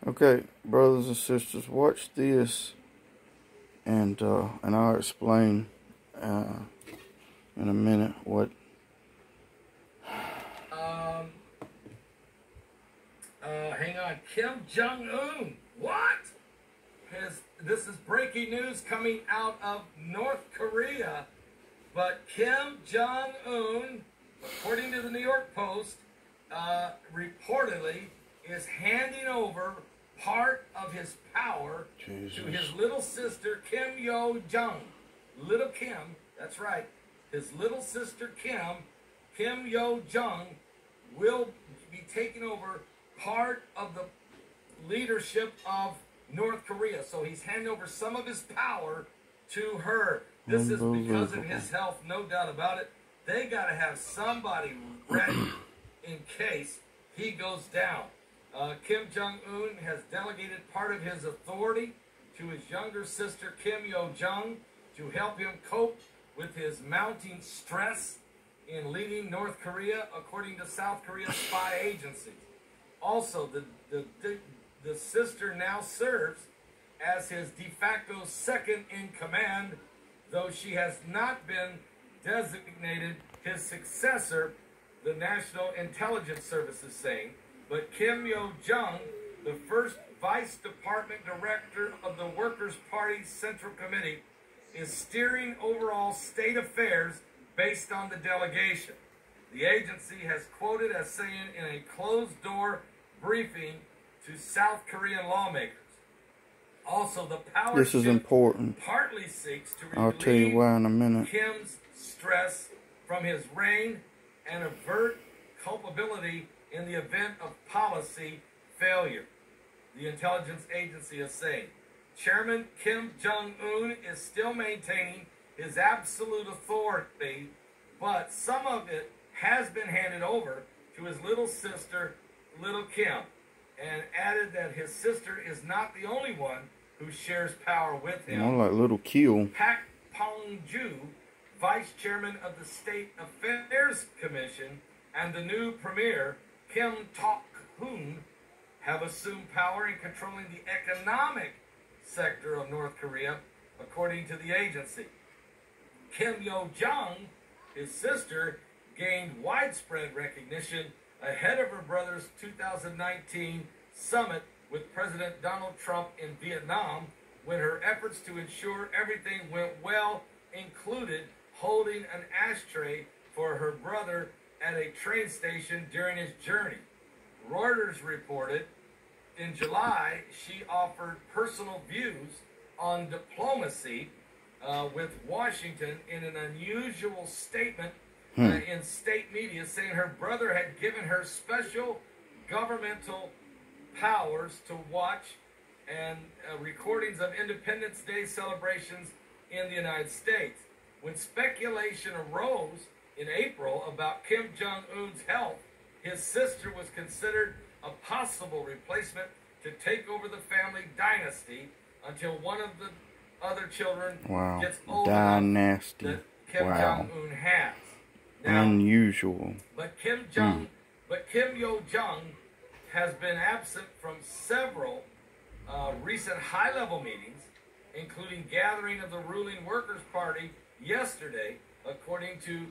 Okay, brothers and sisters, watch this, and I'll explain in a minute what. Hang on, Kim Jong-un. What? This is breaking news coming out of North Korea. But Kim Jong-un, according to the New York Post, reportedly is handing over part of his power to his little sister, Kim Yo-jong. Little Kim, that's right. His little sister, Kim Yo-jong, will be taking over part of the leadership of North Korea. So he's handing over some of his power to her. This is because of his health, no doubt about it. They got to have somebody ready in case he goes down. Kim Jong-un has delegated part of his authority to his younger sister, Kim Yo-jong, to help him cope with his mounting stress in leading North Korea, according to South Korea's spy agencies. Also, the sister now serves as his de facto second in command, though she has not been designated his successor, the National Intelligence Service is saying. But Kim Yo-jong, the first Vice Department Director of the Workers' Party Central Committee, is steering overall state affairs based on the delegation. The agency has quoted as saying in a closed-door briefing to South Korean lawmakers. Also, the power this is important. Partly seeks to I'll tell you why in a minute. Kim's stress from his reign and avert culpability in the event of policy failure, the intelligence agency is saying. Chairman Kim Jong-un is still maintaining his absolute authority, but some of it has been handed over to his little sister, Little Kim, and added that his sister is not the only one who shares power with him. More like Little Kill. Pak Pong-ju, vice chairman of the State Affairs Commission, and the new premier, Kim Tok-hoon, have assumed power in controlling the economic sector of North Korea, according to the agency. Kim Yo-jong, his sister, gained widespread recognition ahead of her brother's 2019 summit with President Donald Trump in Vietnam, when her efforts to ensure everything went well included holding an ashtray for her brother at a train station during his journey. Reuters reported in July she offered personal views on diplomacy with Washington in an unusual statement in state media, saying her brother had given her special governmental powers to watch and recordings of Independence Day celebrations in the United States. When speculation arose in April about Kim Jong-un's health, his sister was considered a possible replacement to take over the family dynasty until one of the other children gets old enough that Kim Jong-un has. Now, unusual. But Kim Yo-jong has been absent from several recent high-level meetings, including gathering of the ruling Workers' Party yesterday, according to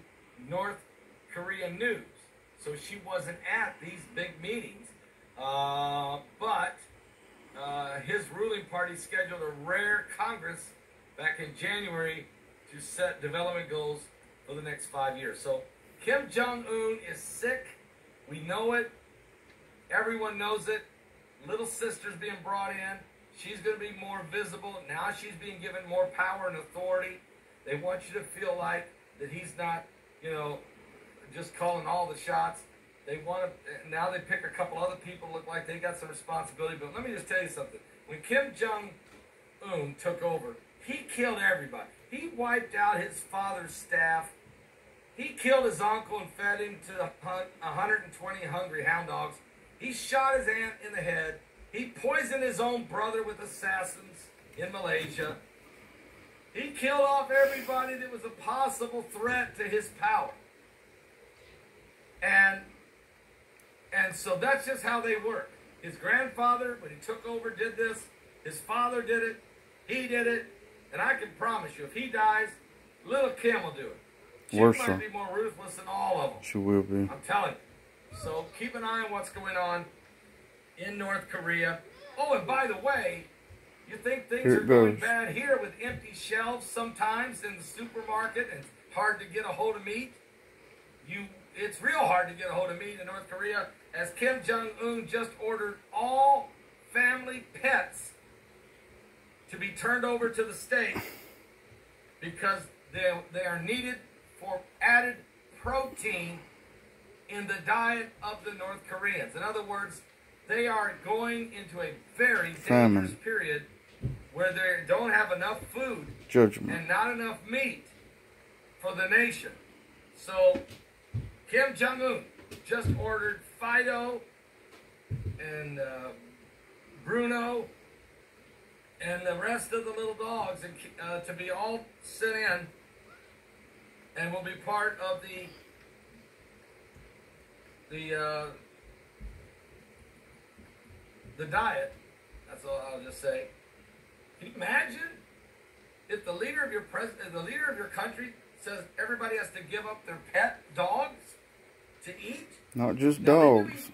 North Korean news. So she wasn't at these big meetings, but his ruling party scheduled a rare Congress back in January to set development goals for the next 5 years. So Kim Jong-un is sick. We know it. Everyone knows it. Little sister's being brought in. She's going to be more visible. Now she's being given more power and authority. They want you to feel like that he's not, just calling all the shots. They want to, now they pick a couple other people look like they got some responsibility. But let me just tell you something. When Kim Jong-un took over, he killed everybody. He wiped out his father's staff. He killed his uncle and fed him to 120 hungry hound dogs. He shot his aunt in the head. He poisoned his own brother with assassins in Malaysia. He killed off everybody that was a possible threat to his power. And so that's just how they work. His grandfather, when he took over, did this. His father did it. He did it. And I can promise you, if he dies, little Kim will do it. She might be more ruthless than all of them. She will be. I'm telling you. So keep an eye on what's going on in North Korea. Oh, and by the way, you think things are going bad here with empty shelves sometimes in the supermarket and hard to get a hold of meat? It's real hard to get a hold of meat in North Korea, as Kim Jong-un just ordered all family pets to be turned over to the state because they are needed for added protein in the diet of the North Koreans. In other words, they are going into a very dangerous period where they don't have enough food and not enough meat for the nation. So Kim Jong-un just ordered Fido and Bruno and the rest of the little dogs to be all sent in and will be part of the diet. That's all I'll just say. Can you imagine if the leader of your country says everybody has to give up their pet dogs to eat? Not just dogs,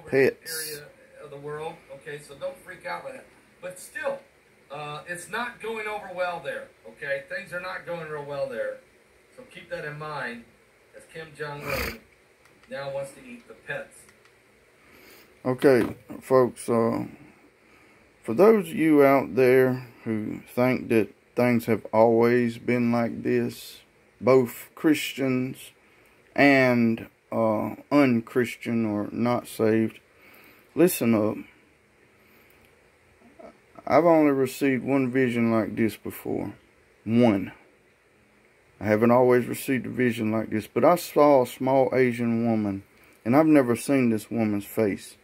pets. Area of the world. Okay, so don't freak out by that. But still, it's not going over well there. Okay, things are not going real well there. So keep that in mind as Kim Jong-un now wants to eat the pets. Okay, folks, for those of you out there who think that things have always been like this, both Christians and unchristian or not saved, listen up. I've only received one vision like this before. One. I haven't always received a vision like this, but I saw a small Asian woman, and I've never seen this woman's face,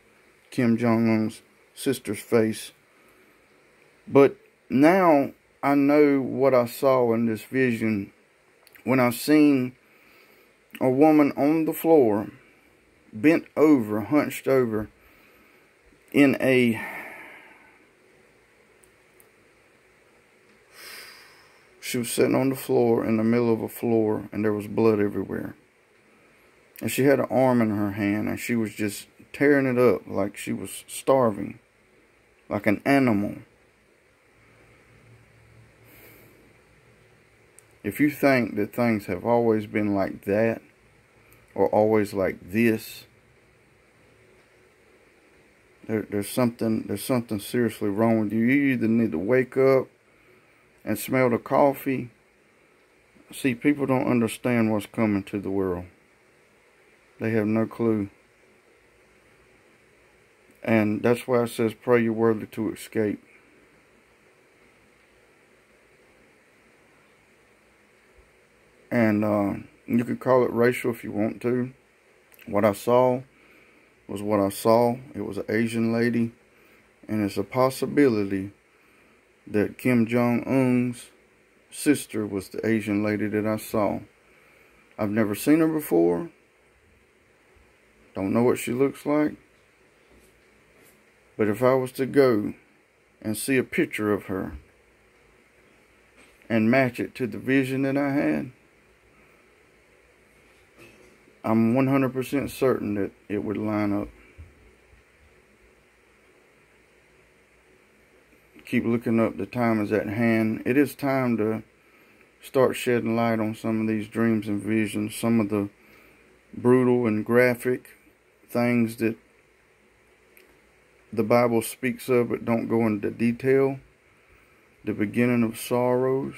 Kim Jong-un's sister's face. But now I know what I saw in this vision when I seen a woman on the floor, bent over, hunched over, in a she was sitting on the floor in the middle of a floor, and there was blood everywhere. And she had an arm in her hand, and she was just tearing it up like she was starving, like an animal. If you think that things have always been like that, or always like this, there's something seriously wrong with you. You either need to wake up and smell the coffee. See, people don't understand what's coming to the world. They have no clue. And that's why it says, pray you're worthy to escape. And you could call it racial if you want to. What I saw was what I saw. It was an Asian lady. And it's a possibility that Kim Jong-un's sister was the Asian lady that I saw. I've never seen her before. Don't know what she looks like. But if I was to go and see a picture of her and match it to the vision that I had, I'm 100% certain that it would line up. Keep looking up. The time is at hand. It is time to start shedding light on some of these dreams and visions, some of the brutal and graphic things that the Bible speaks of but don't go into detail. The beginning of sorrows.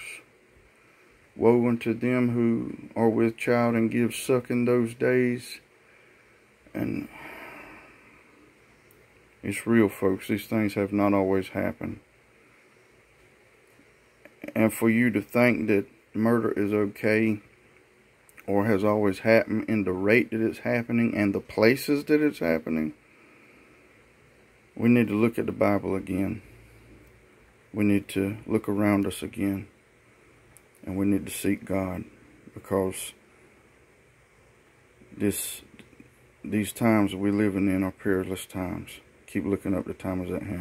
Woe unto them who are with child and give suck in those days. And it's real, folks. These things have not always happened. And for you to think that murder is okay or has always happened in the rate that it's happening and the places that it's happening, we need to look at the Bible again. We need to look around us again. And we need to seek God, because these times we're living in are perilous times. keep looking up the timers at him.